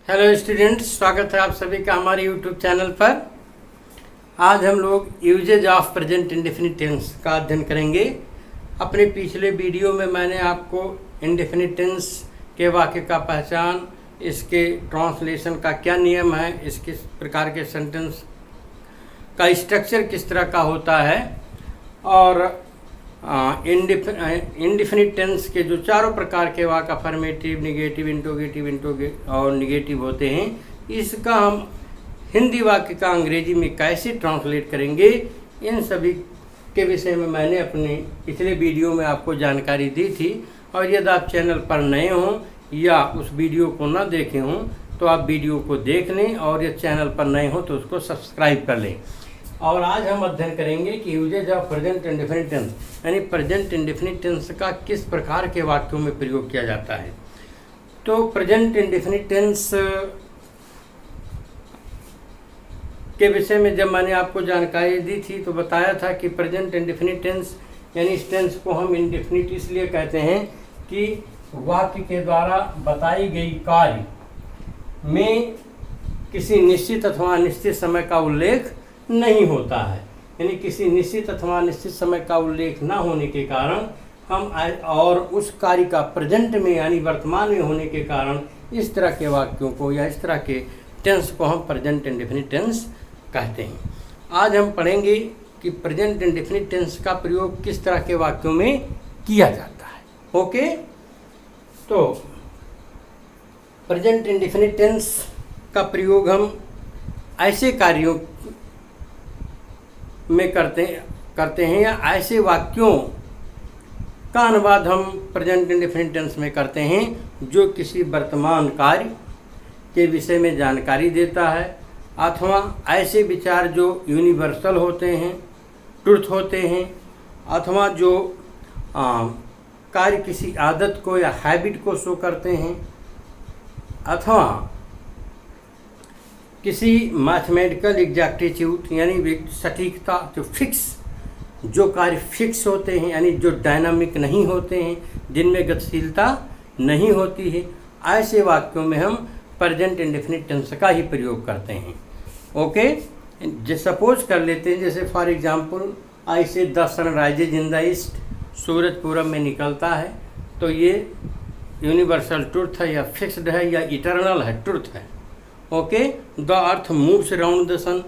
Hello students, स्वागत है आप सभी का हमारे यूट्यूब चैनल पर। आज हम लोग usages of present indefinite tense का अध्ययन करेंगे। अपने पिछले वीडियो में मैंने आपको इंडेफिनिट टेंस के वाक्य का पहचान, इसके ट्रांसलेशन का क्या नियम है, इसके प्रकार के सेंटेंस का स्ट्रक्चर किस तरह का होता है और इंडेफिनिट टेंस के जो चारों प्रकार के वाक्य अफर्मेटिव, निगेटिव, इंट्रोगेटिव और निगेटिव होते हैं, इसका हम हिंदी वाक्य का अंग्रेजी में कैसे ट्रांसलेट करेंगे, इन सभी के विषय में मैंने अपने पिछले वीडियो में आपको जानकारी दी थी। और यदि आप चैनल पर नए हों या उस वीडियो को न देखे हों तो आप वीडियो को देख लें, और यदि चैनल पर नए हों तो उसको सब्सक्राइब कर लें। और आज हम अध्ययन करेंगे कि usages of present indefinite tense, यानी प्रेजेंट इंडेफिनिट टेंस का किस प्रकार के वाक्यों में प्रयोग किया जाता है। तो प्रेजेंट इंडेफिनिट टेंस के विषय में जब मैंने आपको जानकारी दी थी तो बताया था कि प्रेजेंट इंडेफिनिट टेंस यानी इस टेंस को हम इंडेफिनिट इसलिए कहते हैं कि वाक्य के द्वारा बताई गई कार्य में किसी निश्चित अथवा अनिश्चित समय का उल्लेख नहीं होता है। यानी किसी निश्चित अथवा निश्चित समय का उल्लेख न होने के कारण हम और उस कार्य का प्रेजेंट में यानी वर्तमान में होने के कारण इस तरह के वाक्यों को या इस तरह के टेंस को हम प्रेजेंट इंडेफिनिट टेंस कहते हैं। आज हम पढ़ेंगे कि प्रेजेंट इंडेफिनिट टेंस का प्रयोग किस तरह के वाक्यों में किया जाता है। ओके, तो प्रेजेंट इंडेफिनिट टेंस का प्रयोग हम ऐसे कार्यों में करते हैं या ऐसे वाक्यों का अनुवाद हम प्रेजेंट इंडेफिनिट टेंस में करते हैं जो किसी वर्तमान कार्य के विषय में जानकारी देता है, अथवा ऐसे विचार जो यूनिवर्सल होते हैं, ट्रुथ होते हैं, अथवा जो कार्य किसी आदत को या हैबिट को शो करते हैं, अथवा किसी मैथमेटिकल एग्जैक्टिट्यूड यानी सटीकता, जो फिक्स जो कार्य फिक्स होते हैं यानी जो डायनामिक नहीं होते हैं, जिनमें गतिशीलता नहीं होती है, ऐसे वाक्यों में हम प्रेजेंट इंडेफिनिट टेंस का ही प्रयोग करते हैं। ओके, सपोज कर लेते हैं, जैसे for example I say the sun rises in the east, सूरज पूरब में निकलता है, तो ये यूनिवर्सल ट्रुथ है या फिक्स्ड है या इटर्नल है, ट्रुथ है। Okay, the earth moves around the sun,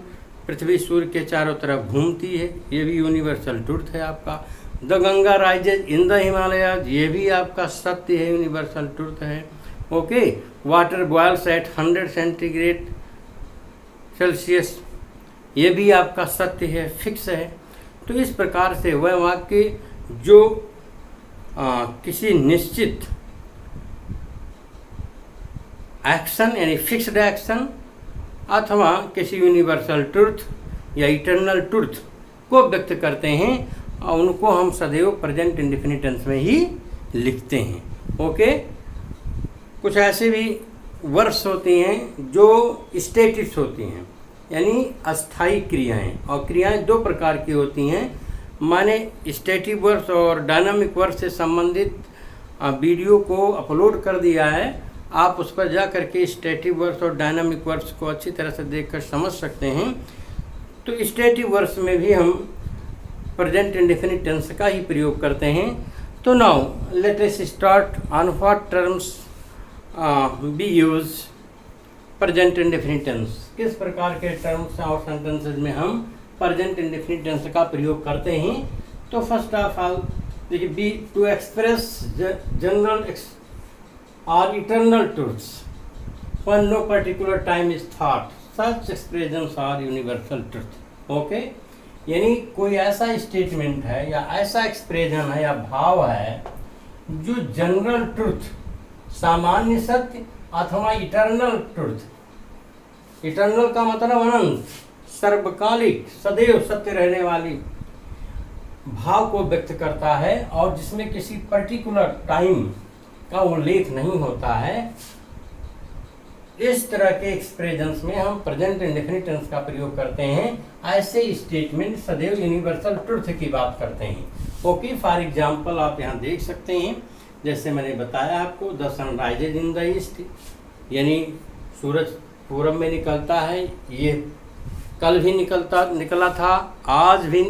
पृथ्वी सूर्य के चारों तरफ घूमती है, ये भी यूनिवर्सल ट्रुथ है आपका। The Ganga rises in the Himalayas, ये भी आपका सत्य है, यूनिवर्सल ट्रुथ है। Okay, water boils at 100 centigrade Celsius, ये भी आपका सत्य है, फिक्स है। तो इस प्रकार से वह वाक्य जो किसी निश्चित एक्शन यानी फिक्स्ड एक्शन अथवा किसी यूनिवर्सल ट्रुथ या इटर्नल ट्रुथ को व्यक्त करते हैं, और उनको हम सदैव प्रेजेंट इंडेफिनिट टेंस में ही लिखते हैं। ओके, कुछ ऐसे भी वर्ब्स होती हैं जो स्टेटिव्स होती हैं यानी अस्थायी क्रियाएं, और क्रियाएं दो प्रकार की होती हैं। मैंने स्टेटिव वर्ब्स और डायनामिक वर्ब्स से संबंधित वीडियो को अपलोड कर दिया है, आप उस पर जा करके स्टेटिव वर्ब्स और डायनामिक वर्ब्स को अच्छी तरह से देखकर समझ सकते हैं। तो स्टेटिव वर्ब्स में भी हम प्रेजेंट इंडेफिनिट टेंस का ही प्रयोग करते हैं। तो now let us start on what terms be use present indefinite tense, किस प्रकार के टर्म्स और सेंटेंसेस में हम प्रेजेंट इंडेफिनिट टेंस का प्रयोग करते हैं। तो फर्स्ट ऑफ ऑल देखिए, be to express general or eternal truths when no particular time is thought, such expressions are universal truth. Okay, यानी कोई ऐसा स्टेटमेंट है या ऐसा एक्सप्रेशन है या भाव है जो जनरल ट्रुथ, सामान्य सत्य अथवा इटर्नल ट्रुथ, इटर्नल का मतलब अनंत, सर्वकालिक, सदैव सत्य रहने वाली भाव को व्यक्त करता है, और जिसमें किसी पर्टिकुलर टाइम का उल्लेख नहीं होता है। इस तरह के एक्सप्रेशंस में हम प्रेजेंट इंडेफिनिट टेंस का प्रयोग करते हैं। ऐसे स्टेटमेंट सदैव यूनिवर्सल ट्रुथ की बात करते हैं। ओके, फॉर एग्जांपल आप यहाँ देख सकते हैं, जैसे मैंने बताया आपको, the sun rises in the east, यानी सूरज पूरब में निकलता है, ये कल भी निकला था, आज भी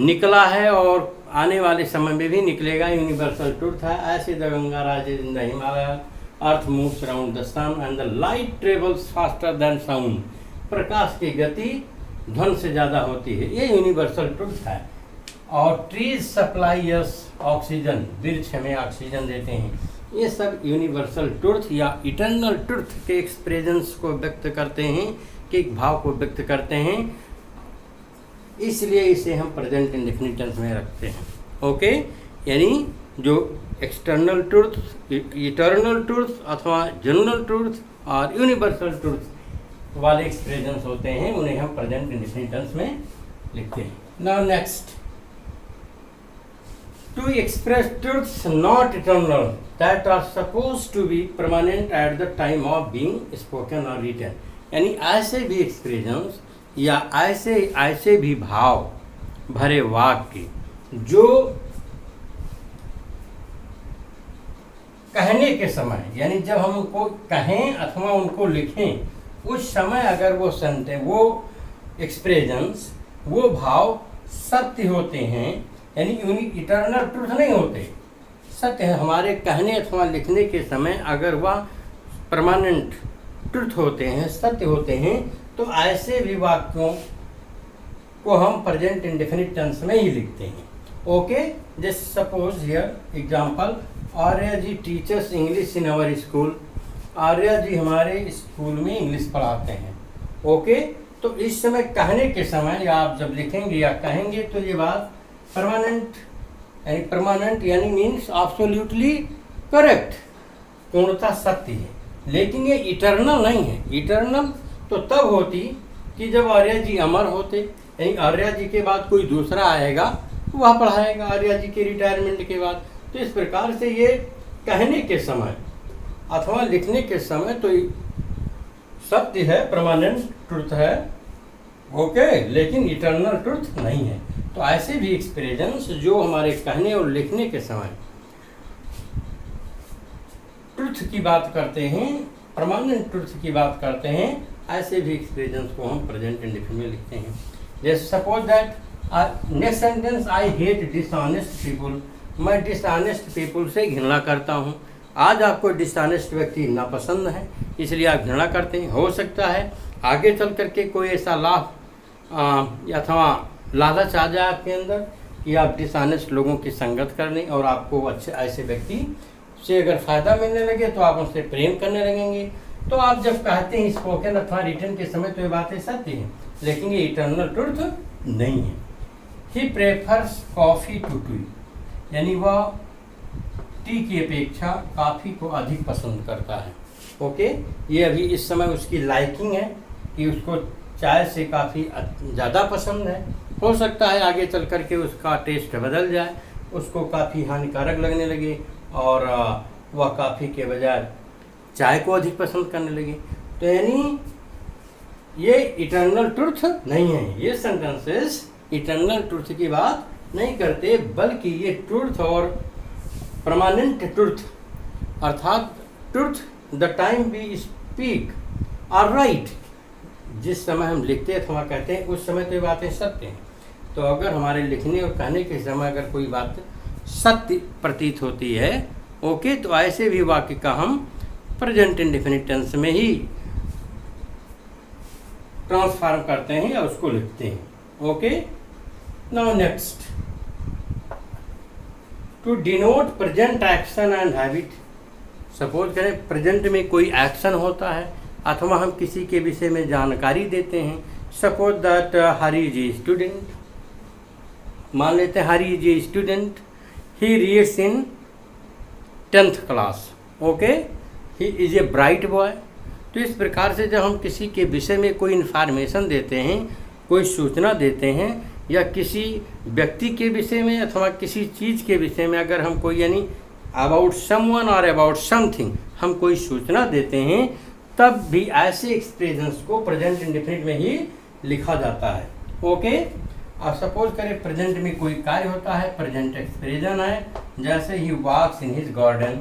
निकला है और आने वाले समय में भी निकलेगा। यूनिवर्सल ट्रुथ है। ऐसे the Ganga rises in the Himalaya, earth moves around the sun and the light travels faster than sound. प्रकाश की गति ध्वनि से ज़्यादा होती है, ये यूनिवर्सल ट्रुथ है। और ट्रीज सप्लाई अस ऑक्सीजन, वृक्ष हमें ऑक्सीजन देते हैं। ये सब यूनिवर्सल ट्रुथ या इटर्नल ट्रुथ के एक्सप्रेशंस को व्यक्त करते हैं, के एक भाव को व्यक्त करते हैं, इसलिए इसे हम प्रेजेंट इंडेफिनिट टेंस में रखते हैं। ओके, यानी जो एक्सटर्नल ट्रुथ, इटर्नल ट्रुथ अथवा जनरल ट्रुथ और यूनिवर्सल ट्रुथ वाले एक्सप्रेशंस होते हैं, उन्हें हम प्रेजेंट इंडेफिनिट टेंस में लिखते हैं। Now next, to express truths not eternal that are suppose to be permanent at the time of being spoken और रिटन। यानी ऐसे भी एक्सप्रेशंस या ऐसे भी भाव भरे वाक्य जो कहने के समय, यानी जब हम उनको कहें अथवा उनको लिखें, उस समय अगर वो वो एक्सप्रेशंस, वो भाव सत्य होते हैं, यानी इटर्नल ट्रुथ नहीं होते, सत्य है। हमारे कहने अथवा लिखने के समय अगर वह परमानेंट ट्रुथ होते हैं, सत्य होते हैं, तो ऐसे भी वाक्यों को हम प्रेजेंट इंडेफिनिट टेंस में ही लिखते हैं। Okay, just suppose here example, Arya ji teachers English in our school. Arya ji हमारे स्कूल में इंग्लिश पढ़ाते हैं। ओके, तो इस समय कहने के समय या आप जब लिखेंगे या कहेंगे तो ये बात परमानेंट यानी मीन्स एब्सोल्युटली करेक्ट, पूर्णतः सत्य है। लेकिन ये इटर्नल नहीं है। इटर्नल तो तब होती कि जब आर्या जी अमर होते, यानी आर्या जी के बाद कोई दूसरा आएगा, वह पढ़ाएगा आर्या जी के रिटायरमेंट के बाद। तो इस प्रकार से ये कहने के समय अथवा लिखने के समय तो सत्य है, परमानेंट ट्रुथ है। ओके, लेकिन इटर्नल ट्रुथ नहीं है। तो ऐसे भी एक्सप्रेशंस जो हमारे कहने और लिखने के समय ट्रुथ की बात करते हैं, परमानेंट ट्रुथ की बात करते हैं, ऐसे भी एक्सप्रेशंस को हम प्रेजेंट इंडेफिनिट में लिखते हैं। जैसे suppose that next sentence, I hate dishonest people. मैं डिसऑनेस्ट पीपुल से घृणा करता हूँ। आज आपको डिसऑनेस्ट व्यक्ति नापसंद है, इसलिए आप घृणा करते हैं। हो सकता है आगे चल करके कोई ऐसा लाभ अथवा लालच आ जाए आपके अंदर कि आप डिसऑनेस्ट लोगों की संगत कर लें और आपको अच्छे ऐसे व्यक्ति से अगर फ़ायदा मिलने लगे तो आप उनसे प्रेम करने लगेंगे। तो आप जब कहते हैं स्पोकन अथवा रिटन के समय तो ये बातें सत्य हैं, लेकिन ये इटर्नल ट्रुथ नहीं है। He prefers coffee to tea, यानी वह टी की अपेक्षा कॉफ़ी को अधिक पसंद करता है। ओके, ये अभी इस समय उसकी लाइकिंग है कि उसको चाय से काफ़ी ज़्यादा पसंद है। हो सकता है आगे चल कर के उसका टेस्ट बदल जाए, उसको काफ़ी हानिकारक लगने लगे और वह कॉफ़ी के बजाय चाय को अधिक पसंद करने लगे। तो यानी ये इटर्नल ट्रुथ नहीं है। ये सेंटेंसेस इटर्नल ट्रुथ की बात नहीं करते, बल्कि ये ट्रुथ और परमानेंट ट्रुथ, अर्थात truth the time we speak are right, जिस समय हम लिखते अथवा कहते हैं उस समय तो ये बातें सत्य हैं। तो अगर हमारे लिखने और कहने के समय अगर कोई बात सत्य प्रतीत होती है, ओके, तो ऐसे भी वाक्य का हम प्रेजेंट इंडेफिनिट टेंस में ही ट्रांसफॉर्म करते हैं या उसको लिखते हैं। Okay, now next, to denote present action and habit. Suppose करें प्रेजेंट में कोई एक्शन होता है अथवा हम किसी के विषय में जानकारी देते हैं। Suppose that Hari is a student, मान लेते हैं Hari is a student, he reads in 10th class. Okay, he is a bright boy. तो इस प्रकार से जब हम किसी के विषय में कोई इन्फॉर्मेशन देते हैं, कोई सूचना देते हैं, या किसी व्यक्ति के विषय में अथवा किसी चीज़ के विषय में अगर हम कोई यानी अबाउट समवन और अबाउट समथिंग हम कोई सूचना देते हैं, तब भी ऐसे एक्सप्रेशंस को प्रेजेंट इंडेफिनिट में ही लिखा जाता है। ओके, अब सपोज करें प्रेजेंट में कोई कार्य होता है, प्रेजेंट एक्सप्रेशन है, जैसे ही वॉक्स इन हिज गार्डन।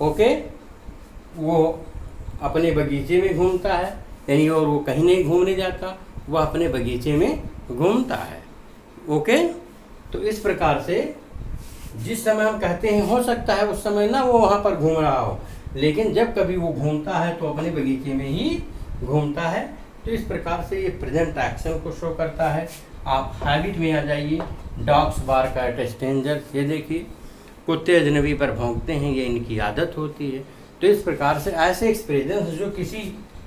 ओके, वो अपने बगीचे में घूमता है, यानी और वो कहीं नहीं घूमने जाता, वह अपने बगीचे में घूमता है। ओके, तो इस प्रकार से जिस समय हम कहते हैं हो सकता है उस समय ना वो वहाँ पर घूम रहा हो, लेकिन जब कभी वो घूमता है तो अपने बगीचे में ही घूमता है। तो इस प्रकार से ये प्रेजेंट एक्शन को शो करता है। आप हैबिट में आ जाइए। डॉग्स बार्क एट स्ट्रेंजर्स, ये देखिए कुत्ते अजनबी पर भौंकते हैं, ये इनकी आदत होती है। तो इस प्रकार से ऐसे एक्सप्रेशंस जो किसी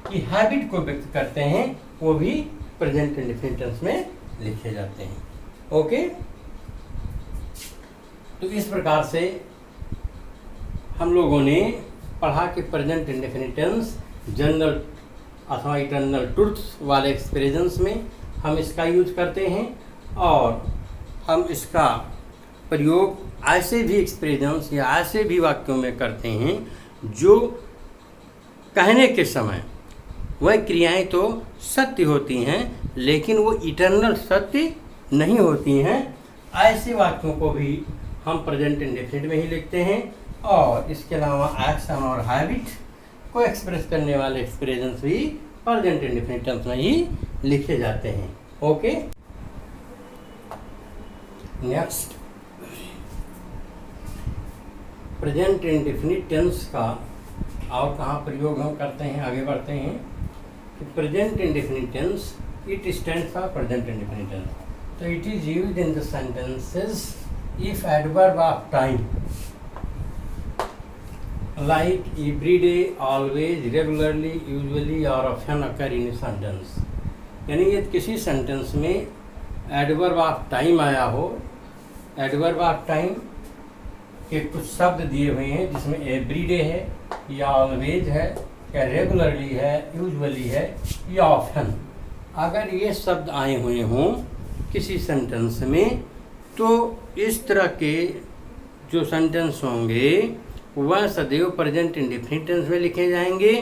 की हैबिट को व्यक्त करते हैं वो भी प्रेजेंट इंडेफिनिट टेंस में लिखे जाते हैं। ओके, तो इस प्रकार से हम लोगों ने पढ़ा कि प्रेजेंट इंडेफिनिट टेंस जनरल अथवा इटर्नल ट्रुथ्स वाले एक्सप्रेशंस में हम इसका यूज करते हैं, और हम इसका प्रयोग ऐसे भी एक्सप्रेशंस या ऐसे भी वाक्यों में करते हैं जो कहने के समय वह क्रियाएं तो सत्य होती हैं लेकिन वो इटर्नल सत्य नहीं होती हैं। ऐसे वाक्यों को भी हम प्रेजेंट इंडेफिनिट में ही लिखते हैं, और इसके अलावा एक्शन और हैबिट को एक्सप्रेस करने वाले एक्सप्रेशंस भी प्रेजेंट इंडेफिनिट टेंस में ही लिखे जाते हैं। Okay, next present indefinite tense का और कहाँ प्रयोग हम करते हैं, आगे बढ़ते हैं कि present indefinite tense it stands for present indefinite tense. तो it is used in the sentences if adverb of time like every day, always, regularly, usually or often occur in a sentence। यानी ये किसी sentence में adverb of time आया हो, adverb of time के कुछ शब्द दिए हुए हैं जिसमें एवरीडे है या ऑलवेज है या रेगुलरली है, यूजुअली है या ऑफन। अगर ये शब्द आए हुए हों किसी सेंटेंस में तो इस तरह के जो सेंटेंस होंगे वह सदैव प्रेजेंट इंडेफिनिट टेंस में लिखे जाएंगे,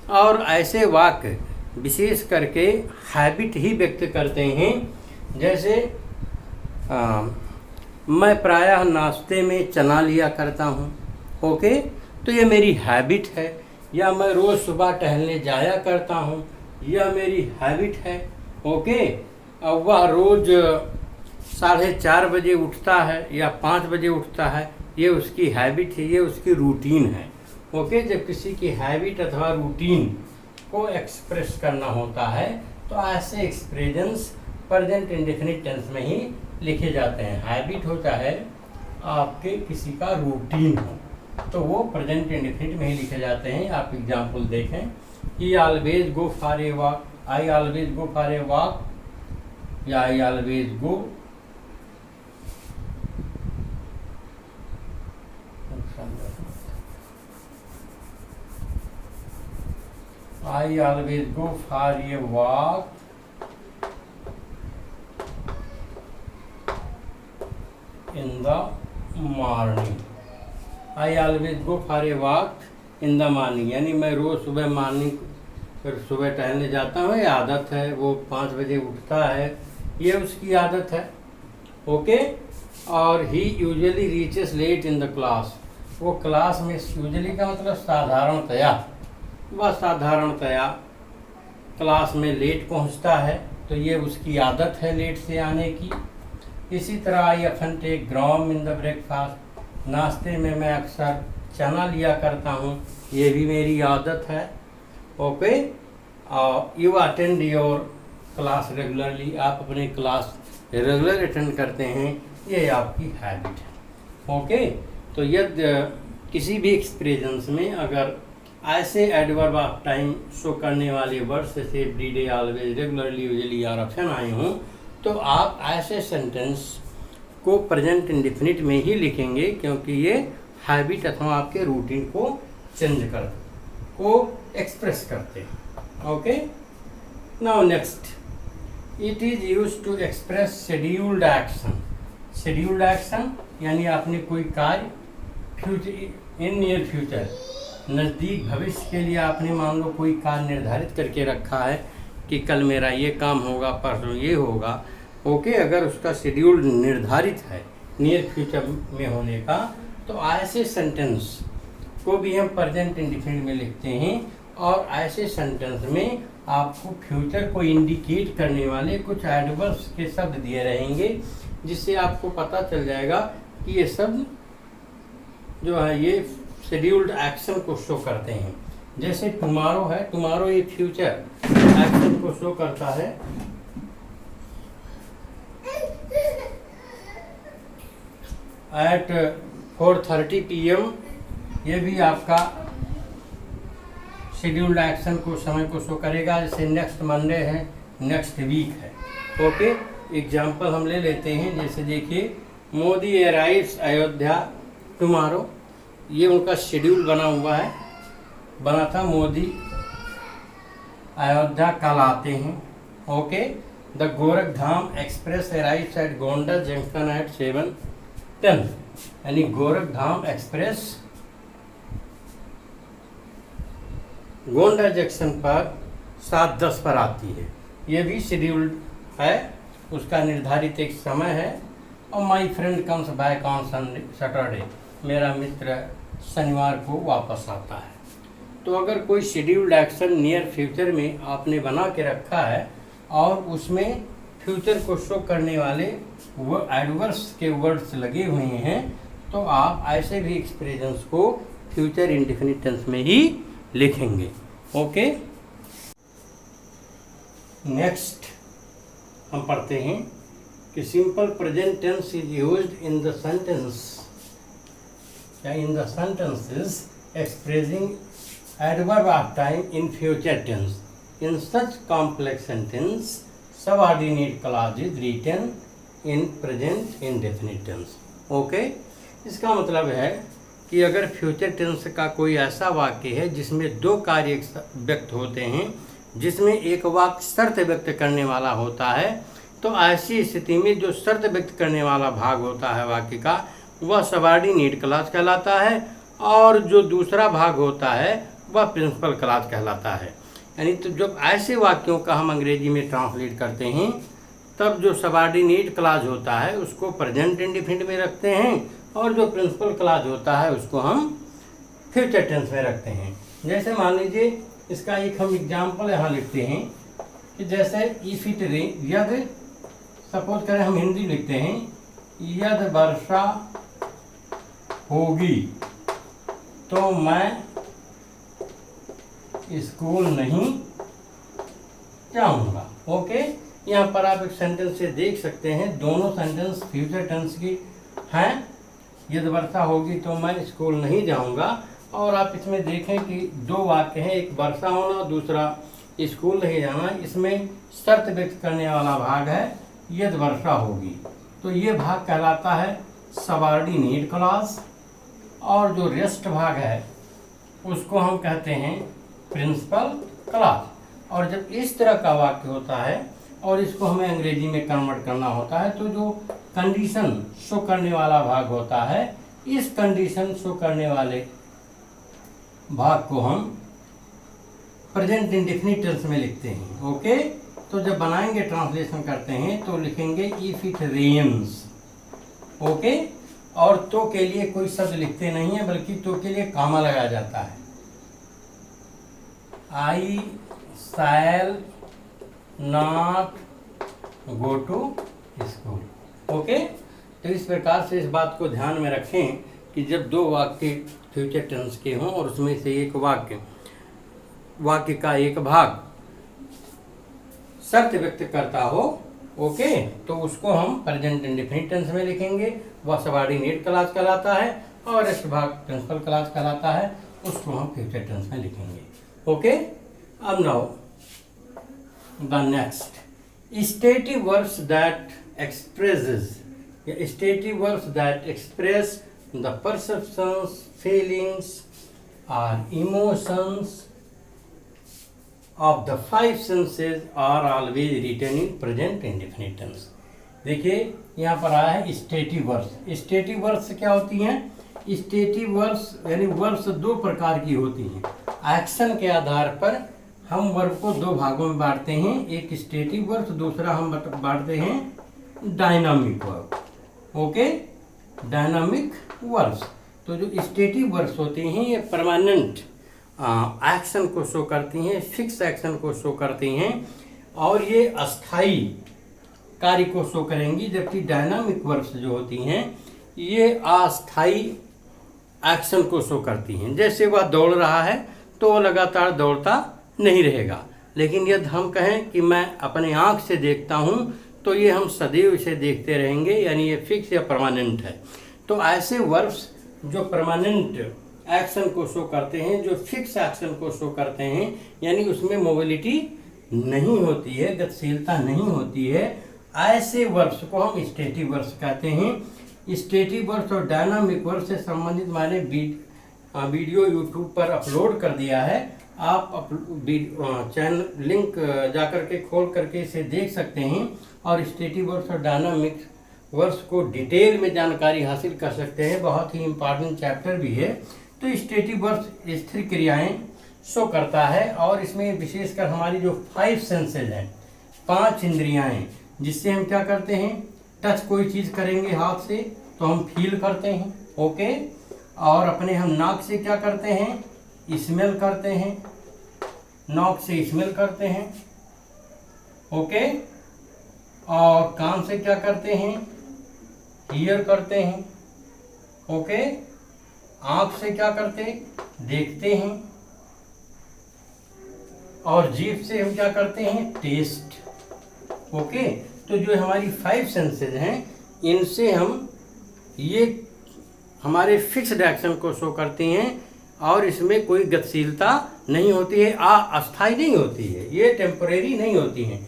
और ऐसे वाक्य विशेष करके हैबिट ही व्यक्त करते हैं। जैसे मैं प्रायः नाश्ते में चना लिया करता हूँ। ओके, तो ये मेरी हैबिट है। या मैं रोज़ सुबह टहलने जाया करता हूँ, यह मेरी हैबिट है। ओके, अब वह रोज़ 4:30 बजे उठता है या 5 बजे उठता है, ये उसकी हैबिट है, ये उसकी रूटीन है। ओके, जब किसी की हैबिट अथवा रूटीन को एक्सप्रेस करना होता है तो ऐसे एक्सप्रेशंस प्रेजेंट इंडेफिनिट टेंस में ही लिखे जाते हैं। हैबिट होता है आपके किसी का रूटीन हो तो वो प्रेजेंट इंडेफिनिट में ही लिखे जाते हैं। आप एग्जांपल देखें कि always go for a walk, I always go for a walk, या I always go I always go for a walk in the morning। I always go for a walk in the morning, यानी मैं रोज़ सुबह morning फिर सुबह टहलने जाता हूँ, ये आदत है। वो 5 बजे उठता है, ये उसकी आदत है। ओके, और he usually reaches late in the class, वो क्लास में, यूजुअली का मतलब साधारणतया, वह साधारणतया क्लास में लेट पहुंचता है, तो ये उसकी आदत है लेट से आने की। इसी तरह I often take gram in the breakfast, नाश्ते में मैं अक्सर चना लिया करता हूँ, ये भी मेरी आदत है। Okay, you attend your class regularly, आप अपने क्लास रेगुलर अटेंड करते हैं, ये आपकी हैबिट है। ओके, तो यदि किसी भी एक्सप्रेशंस में अगर ऐसे एडवर्ब ऑफ टाइम शो करने वाले वर्ड्स जैसे एवरीडे, ऑलवेज, रेगुलरली, यूजुअली और ऑप्शन आए हों तो आप ऐसे सेंटेंस को प्रेजेंट इंडेफिनिट में ही लिखेंगे, क्योंकि ये हैबिट अथवा आपके रूटीन को चेंज कर को एक्सप्रेस करते हैं। Okay, now next, it is used to express scheduled action. Scheduled action यानी आपने कोई कार्य फ्यूचर, इन नियर फ्यूचर, नज़दीक भविष्य के लिए आपने मान लो कोई कार्य निर्धारित करके रखा है कि कल मेरा ये काम होगा, परसों ये होगा। ओके, अगर उसका शेड्यूल निर्धारित है नियर फ्यूचर में होने का तो ऐसे सेंटेंस को भी हम प्रेजेंट इंडेफिनिट में लिखते हैं, और ऐसे सेंटेंस में आपको फ्यूचर को इंडिकेट करने वाले कुछ एडवर्ब्स के शब्द दिए रहेंगे, जिससे आपको पता चल जाएगा कि ये शब्द जो है ये शेड्यूल्ड एक्शन को शो करते हैं। जैसे टुमारो है, टुमारो ये फ्यूचर एक्शन को शो करता है। एट 4:30 PM ये भी आपका शेड्यूल्ड एक्शन को समय को शो करेगा। जैसे नेक्स्ट मंडे है, नेक्स्ट वीक है। ओके, एग्जाम्पल हम ले लेते हैं। जैसे देखिए, मोदी अराइव्स अयोध्या टुमारो, ये उनका शेड्यूल बना हुआ है, बना था। मोदी अयोध्या कल आते हैं। Okay, the Gorakhdham express arrives at Gonda junction at 7:10, यानी गोरखधाम एक्सप्रेस गोंडा जंक्शन पर 7:10 पर आती है। ये भी शेड्यूल्ड है, उसका निर्धारित एक समय है। और my friend comes back on Saturday, मेरा मित्र शनिवार को वापस आता है। तो अगर कोई शेड्यूल्ड एक्शन नियर फ्यूचर में आपने बना के रखा है और उसमें फ्यूचर को शो करने वाले वो एडवर्ब्स के वर्ड्स लगे हुए हैं, तो आप ऐसे भी एक्सप्रेशंस को फ्यूचर इंडेफिनिट टेंस में ही लिखेंगे। ओके, नेक्स्ट हम पढ़ते हैं कि simple present tense is used in the sentence या in the sentences expressing adverb of time in future tense. In such complex sentence, subordinate clause is written in present indefinite tense. Okay? इसका मतलब है कि अगर future tense का कोई ऐसा वाक्य है जिसमें दो कार्य व्यक्त होते हैं, जिसमें एक वाक्य शर्त व्यक्त करने वाला होता है, तो ऐसी स्थिति में जो शर्त व्यक्त करने वाला भाग होता है वाक्य का, वह सबऑर्डिनेट क्लॉज कहलाता है, और जो दूसरा भाग होता है वह प्रिंसिपल क्लॉज कहलाता है। यानी तो जब ऐसे वाक्यों का हम अंग्रेजी में ट्रांसलेट करते हैं, तब जो सबऑर्डिनेट क्लॉज होता है उसको प्रेजेंट इंडेफिनिट में रखते हैं, और जो प्रिंसिपल क्लॉज होता है उसको हम फ्यूचर टेंस में रखते हैं। जैसे मान लीजिए, इसका एक हम एग्जाम्पल यहाँ लिखते हैं कि जैसे इफ इट रेन, यदि सपोज करें हम हिंदी लिखते हैं, यदि वर्षा होगी तो मैं स्कूल नहीं जाऊंगा। ओके, यहाँ पर आप एक सेंटेंस से देख सकते हैं, दोनों सेंटेंस फ्यूचर टेंस की हैं। यदि वर्षा होगी तो मैं स्कूल नहीं जाऊंगा, और आप इसमें देखें कि दो वाक्य हैं, एक वर्षा होना और दूसरा स्कूल नहीं जाना। इसमें शर्त व्यक्त करने वाला भाग है यदि वर्षा होगी, तो ये भाग कहलाता है सबऑर्डिनेट क्लॉज, और जो रेस्ट भाग है उसको हम कहते हैं प्रिंसिपल क्लॉज। और जब इस तरह का वाक्य होता है और इसको हमें अंग्रेजी में कन्वर्ट करना होता है, तो जो कंडीशन शो करने वाला भाग होता है, इस कंडीशन शो करने वाले भाग को हम प्रेजेंट इंडेफिनिट टेंस में लिखते हैं। ओके, तो जब बनाएंगे, ट्रांसलेशन करते हैं, तो लिखेंगे इफ इट रेन्स। ओके, और तो के लिए कोई शब्द लिखते नहीं है, बल्कि तो के लिए कामा लगाया जाता है। I shall not go to school. Okay, तो इस प्रकार से इस बात को ध्यान में रखें कि जब दो वाक्य फ्यूचर टेंस के हों और उसमें से एक वाक्य का एक भाग शर्त व्यक्त करता हो, ओके, तो उसको हम प्रेजेंट इंडेफिनिट टेंस में लिखेंगे। वह सबऑर्डिनेट क्लॉज कहलाता है, और इस भाग प्रिंसिपल क्लॉज कहलाता है, उसको हम फ्यूचर टेंस में लिखेंगे। ओके, अब now the next stative verbs that express the perceptions, feelings or emotions of the five senses are always written in present indefinite tense। देखिए यहाँ पर आया है स्टेटिव वर्ब्स। स्टेटिव वर्ब्स क्या होती हैं? स्टेटिव वर्ब्स यानी वर्ब्स दो प्रकार की होती हैं। एक्शन के आधार पर हम वर्ब को दो भागों में बांटते हैं, एक स्टेटिव वर्ब्स, दूसरा हम बांटते हैं dynamic verb. Okay, dynamic verbs. तो जो स्टेटिव वर्ब्स होते हैं ये परमानेंट एक्शन को शो करती हैं, फिक्स एक्शन को शो करती हैं, और ये अस्थाई कार्य को शो करेंगी, जबकि डायनामिक वर्ब्स जो होती हैं ये अस्थाई एक्शन को शो करती हैं। जैसे वह दौड़ रहा है तो वह लगातार दौड़ता नहीं रहेगा, लेकिन यदि हम कहें कि मैं अपने आँख से देखता हूँ तो ये हम सदैव इसे देखते रहेंगे, यानी ये फिक्स या परमानेंट है। तो ऐसे वर्ब्स जो परमानेंट एक्शन को शो करते हैं, जो फिक्स एक्शन को शो करते हैं, यानी उसमें मोबिलिटी नहीं होती है, गतिशीलता नहीं होती है, ऐसे वर्ब्स को हम स्टेटिव वर्ब्स कहते हैं। स्टेटिव वर्ब्स और डायनामिक वर्ब्स से संबंधित मैंने वीडियो यूट्यूब पर अपलोड कर दिया है। आप चैनल लिंक जाकर के खोल करके इसे देख सकते हैं और स्टेटिव वर्ब्स और डायनामिक वर्ब्स को डिटेल में जानकारी हासिल कर सकते हैं। बहुत ही इम्पॉर्टेंट चैप्टर भी है। तो स्टेटिव वर्ब्स स्थिर क्रियाएं शो करता है, और इसमें विशेषकर हमारी जो 5 सेंसेज हैं, 5 इंद्रियां हैं, जिससे हम क्या करते हैं, टच कोई चीज़ करेंगे हाथ से तो हम फील करते हैं, ओके। और अपने हम नाक से क्या करते हैं, स्मेल करते हैं, नाक से स्मेल करते हैं, ओके। और कान से क्या करते हैं, हियर करते हैं, ओके। आँख से क्या करते हैं, देखते हैं, और जीभ से हम क्या करते हैं, टेस्ट, ओके। तो जो हमारी 5 सेंसेज हैं, इनसे हम ये हमारे फिक्स्ड एक्शन को शो करती हैं, और इसमें कोई गतिशीलता नहीं होती है, अस्थायी नहीं होती है, ये टेम्परेरी नहीं होती हैं।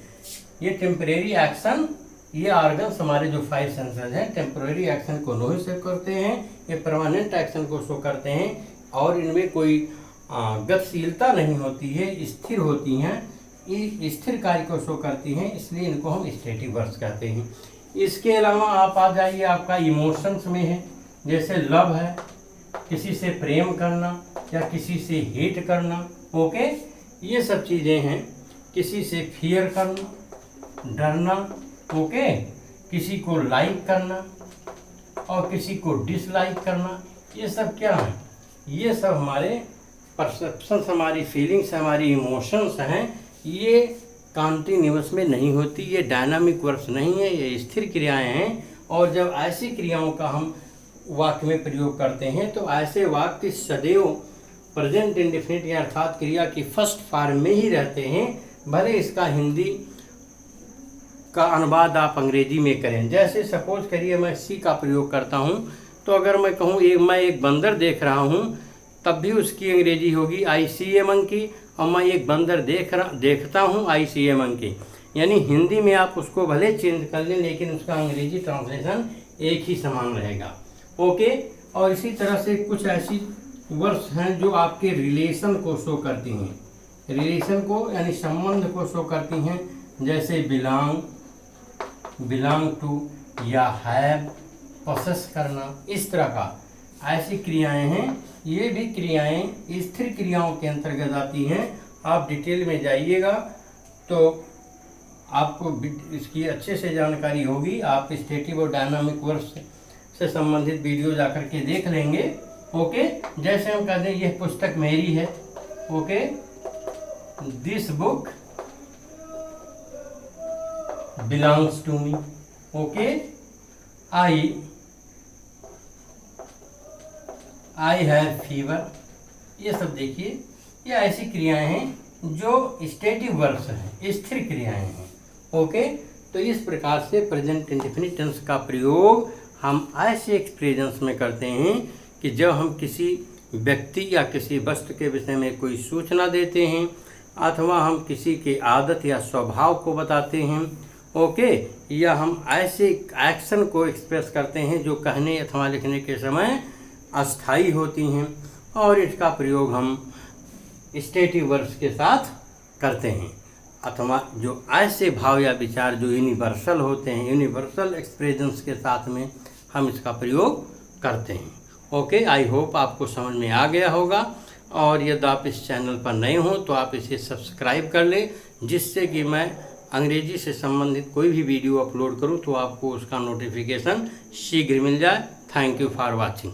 ये टेम्परेरी एक्शन, ये ऑर्गन्स हमारे जो 5 सेंसेज हैं टेम्परेरी एक्शन को नहीं शो करते हैं, ये परमानेंट एक्शन को शो करते हैं, और इनमें कोई गतिशीलता नहीं होती है, स्थिर होती हैं, स्थिर कार्य को शो करती हैं, इसलिए इनको हम स्टेटिव वर्ब्स कहते हैं। इसके अलावा आप आ जाइए, आपका इमोशंस में है, जैसे लव है, किसी से प्रेम करना या किसी से हेट करना, ओके। ये सब चीज़ें हैं। किसी से फियर करना, डरना, ओके। किसी को लाइक करना और किसी को डिसलाइक करना, ये सब क्या है, ये सब हमारे परसेप्शंस, हमारी फीलिंग्स, हमारी इमोशंस हैं। ये कॉन्टिन्यूअस में नहीं होती, ये डायनामिक वर्ब्स नहीं है, ये स्थिर क्रियाएं हैं। और जब ऐसी क्रियाओं का हम वाक्य में प्रयोग करते हैं तो ऐसे वाक्य सदैव प्रेजेंट इंडेफिनिट या अर्थात क्रिया की फर्स्ट फॉर्म में ही रहते हैं, भले इसका हिंदी का अनुवाद आप अंग्रेजी में करें। जैसे सपोज करिए मैं सी का प्रयोग करता हूँ, तो अगर मैं कहूँ मैं एक बंदर देख रहा हूँ, तब भी उसकी अंग्रेजी होगी आई सी ए मंकी, और मैं एक बंदर देखता हूँ आई सी ए मंकी। यानी हिंदी में आप उसको भले चेंज कर लें, लेकिन उसका अंग्रेजी ट्रांसलेशन एक ही समान रहेगा, ओके। और इसी तरह से कुछ ऐसी वर्ड्स हैं जो आपके रिलेशन को शो करती हैं, रिलेशन को यानी संबंध को शो करती हैं, जैसे बिलोंग टू या हैव, पोसेस करना, इस तरह का ऐसी क्रियाएं हैं। ये भी क्रियाएं स्थिर क्रियाओं के अंतर्गत आती हैं। आप डिटेल में जाइएगा तो आपको इसकी अच्छे से जानकारी होगी। आप स्टेटिव और डायनामिक वर्ब्स से संबंधित वीडियो जाकर के देख लेंगे, ओके। जैसे हम कहते हैं यह पुस्तक मेरी है, okay, this book belongs to me, okay. I have fever, ये सब देखिए, ये ऐसी क्रियाएं हैं जो स्टेटिव वर्ब्स हैं, स्थिर क्रियाएं हैं, ओके। तो इस प्रकार से प्रेजेंट इंडेफिनिट टेंस का प्रयोग हम ऐसे एक्सप्रेशंस में करते हैं कि जब हम किसी व्यक्ति या किसी वस्तु के विषय में कोई सूचना देते हैं, अथवा हम किसी के आदत या स्वभाव को बताते हैं, ओके, या हम ऐसे एक्शन को एक्सप्रेस करते हैं जो कहने अथवा लिखने के समय अस्थाई होती हैं, और इसका प्रयोग हम स्टेटिव वर्ब्स के साथ करते हैं। अथवा जो ऐसे भाव या विचार जो यूनिवर्सल होते हैं, यूनिवर्सल एक्सप्रेशंस के साथ में हम इसका प्रयोग करते हैं, ओके। आई होप आपको समझ में आ गया होगा, और यदि आप इस चैनल पर नए हों तो आप इसे सब्सक्राइब कर लें, जिससे कि मैं अंग्रेजी से संबंधित कोई भी वीडियो अपलोड करूं तो आपको उसका नोटिफिकेशन शीघ्र मिल जाए। Thank you for watching.